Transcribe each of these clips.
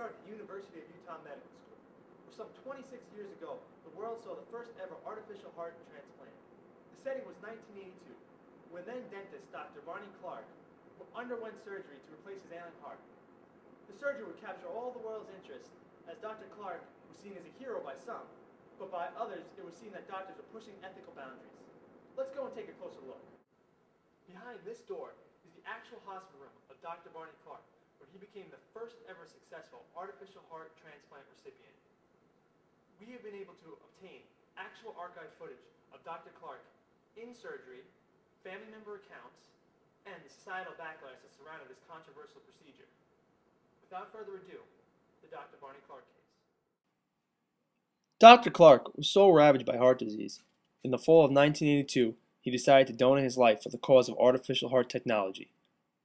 here at the University of Utah Medical School, where some 26 years ago, the world saw the first ever artificial heart transplant. The setting was 1982, when then dentist Dr. Barney Clark underwent surgery to replace his ailing heart. The surgery would capture all the world's interest, as Dr. Clark was seen as a hero by some, but by others it was seen that doctors were pushing ethical boundaries. Let's go and take a closer look. Behind this door is the actual hospital room of Dr. Barney Clark, where he became the first ever successful artificial heart transplant recipient. We have been able to obtain actual archive footage of Dr. Clark in surgery, family member accounts, and the societal backlash that surrounded this controversial procedure. Without further ado, the Dr. Barney Clark case. Dr. Clark was so ravaged by heart disease. In the fall of 1982, he decided to donate his life for the cause of artificial heart technology.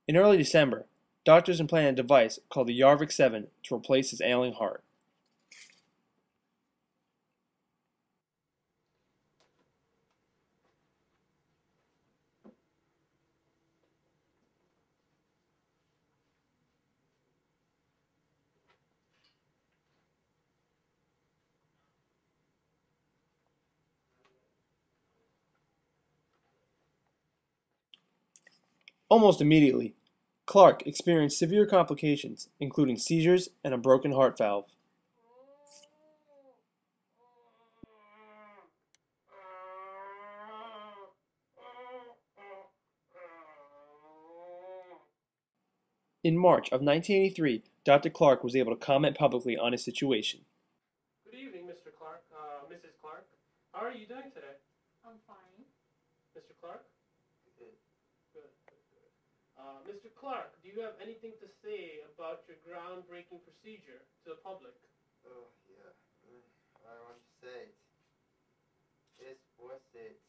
In early December, doctors implanted a device called the Yarvik 7 to replace his ailing heart. Almost immediately, Clark experienced severe complications, including seizures and a broken heart valve. In March of 1983, Dr. Clark was able to comment publicly on his situation. Good evening, Mr. Clark, Mrs. Clark. How are you doing today? I'm fine. Mr. Clark? Good. Mr. Clark, do you have anything to say about your groundbreaking procedure to the public? Oh, yeah. I want to say it. It's worth it.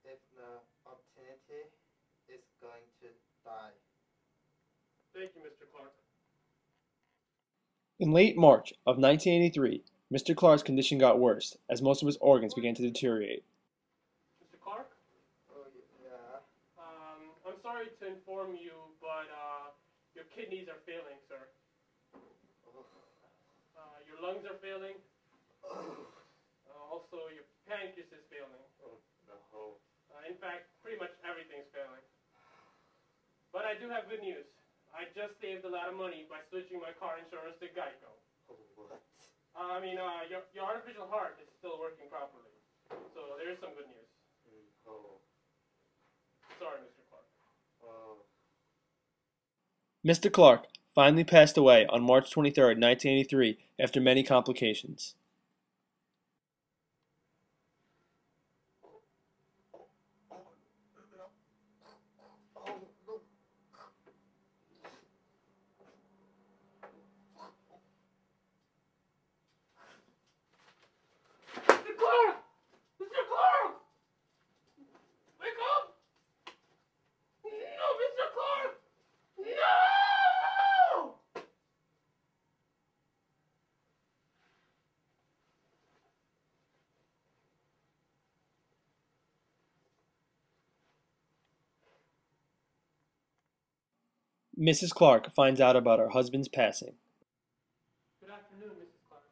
If no opportunity, it's going to die. Thank you, Mr. Clark. In late March of 1983, Mr. Clark's condition got worse as most of his organs began to deteriorate. Mr. Clark? Oh, yeah. I'm sorry to inform you, but your kidneys are failing, sir. Oh. Your lungs are failing. Oh. Also, your pancreas is failing. Oh, no. In fact, pretty much everything's failing. But I do have good news. I just saved a lot of money by switching my car insurance to Geico. Oh, what? Your artificial heart is still working properly. So there is some good news. Oh. Sorry, Mr. Clark. Oh. Mr. Clark finally passed away on March 23, 1983, after many complications. Mr. Clark! Mr. Clark! Wake up! No, Mr. Clark! No! Mrs. Clark finds out about her husband's passing. Good afternoon, Mrs. Clark.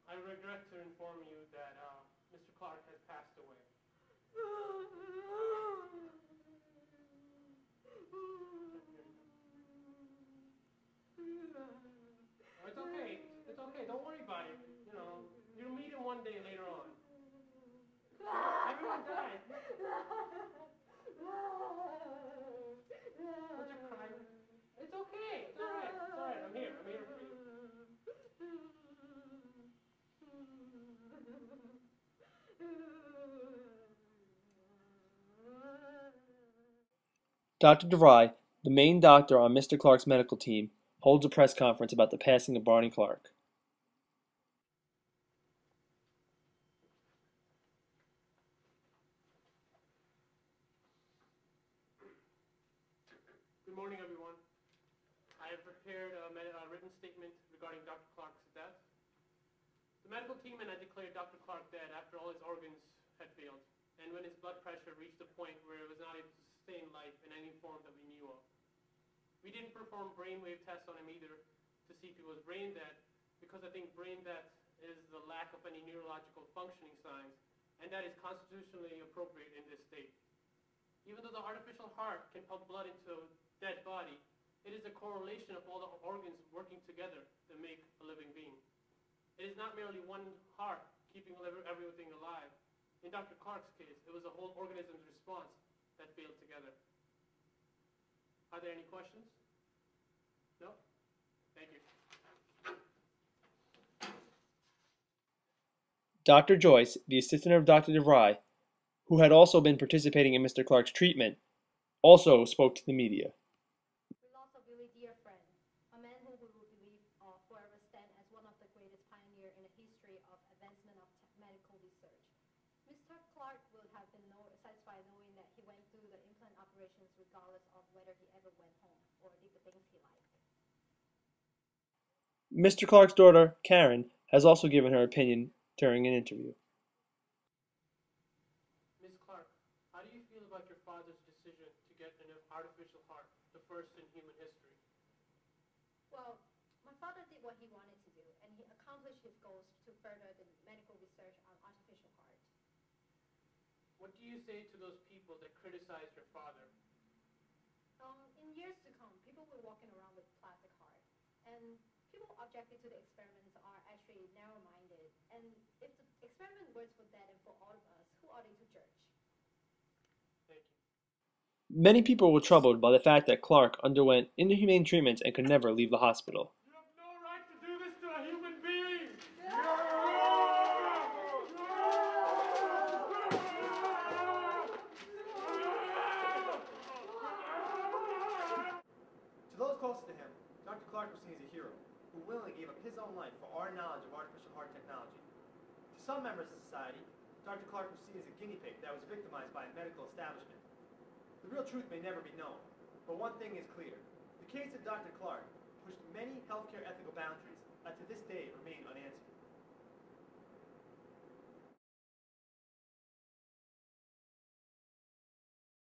I regret to inform you that Mr. Clark has passed away. It's okay. It's okay. Don't worry about it. You know, you'll meet him one day later on. Everyone dies. Don't you cry. It's okay. It's all right. It's all right. I'm here. I'm here for you. Dr. DeVry, the main doctor on Mr. Clark's medical team, holds a press conference about the passing of Barney Clark. Good morning, everyone. I have prepared a written statement regarding Dr. Clark's death. The medical team and I declared Dr. Clark dead after all his organs had failed, and when his blood pressure reached a point where it was not able to sustain life in any form that we knew of. We didn't perform brainwave tests on him either to see if he was brain dead, because I think brain death is the lack of any neurological functioning signs, and that is constitutionally appropriate in this state. Even though the artificial heart can pump blood into a dead body, it is the correlation of all the organs working together that make a living being. It is not merely one heart keeping everything alive. In Dr. Clark's case, it was a whole organism's response that failed together. Are there any questions? No? Thank you. Dr. Joyce, the assistant of Dr. DeVry, who had also been participating in Mr. Clark's treatment, also spoke to the media. We lost a really dear friend, a man who we will believe forever stand as one of the greatest pioneers in the history of advancement of medical research. Mr. Clark will have been satisfied knowing that he went through the implant operations regardless of whether he ever went home or did the things he liked. Mr. Clark's daughter, Karen, has also given her opinion during an interview. Ms. Clark, how do you feel about your father's decision to get an artificial heart, the first in human history? Well, my father did what he wanted to do, and he accomplished his goals to further the medical research on artificial heart. What do you say to those people that criticize your father? In years to come, people will be walking around with plastic heart, and people objecting to the experiments are actually narrow-minded, and if the experiment works for that and for all of us, who are they to judge? Thank you. Many people were troubled by the fact that Clark underwent inhumane treatments and could never leave the hospital. You have no right to do this to a human being! To those closest to him, Dr. Clark was seen as a hero who willingly gave up his own life for our knowledge of artificial heart technology. To some members of society, Dr. Clark was seen as a guinea pig that was victimized by a medical establishment. The real truth may never be known, but one thing is clear. The case of Dr. Clark pushed many healthcare ethical boundaries that to this day